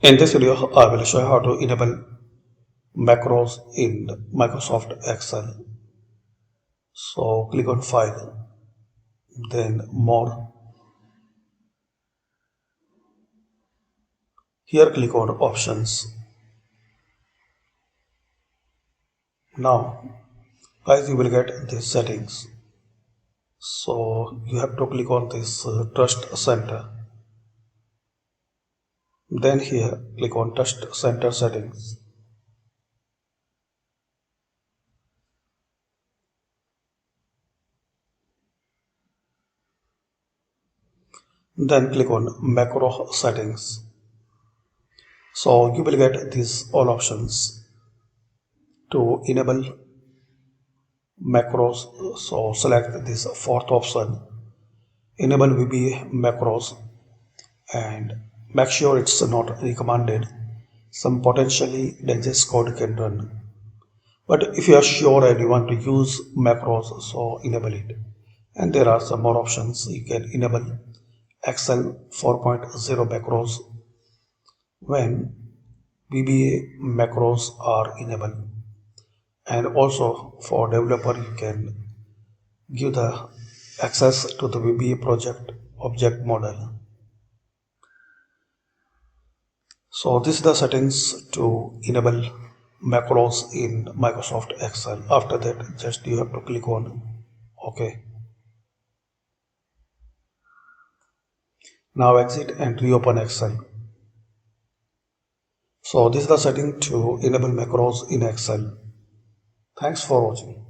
In this video, I will show you how to enable macros in Microsoft Excel. So click on File, then More. Here click on Options. Now, guys, you will get these settings. So you have to click on this Trust Center. Then here click on Trust Center Settings. Then click on Macro Settings. So you will get these all options to enable macros. So select this fourth option, enable VBA macros, and make sure it's not recommended. Some potentially dangerous code can run. But if you are sure and you want to use macros, so enable it. And there are some more options. You can enable Excel 4.0 macros when VBA macros are enabled. And also for developer, you can give the access to the VBA project object model. So this is the settings to enable macros in Microsoft Excel. After that, just you have to click on OK. Now exit and reopen Excel. So this is the setting to enable macros in Excel. Thanks for watching.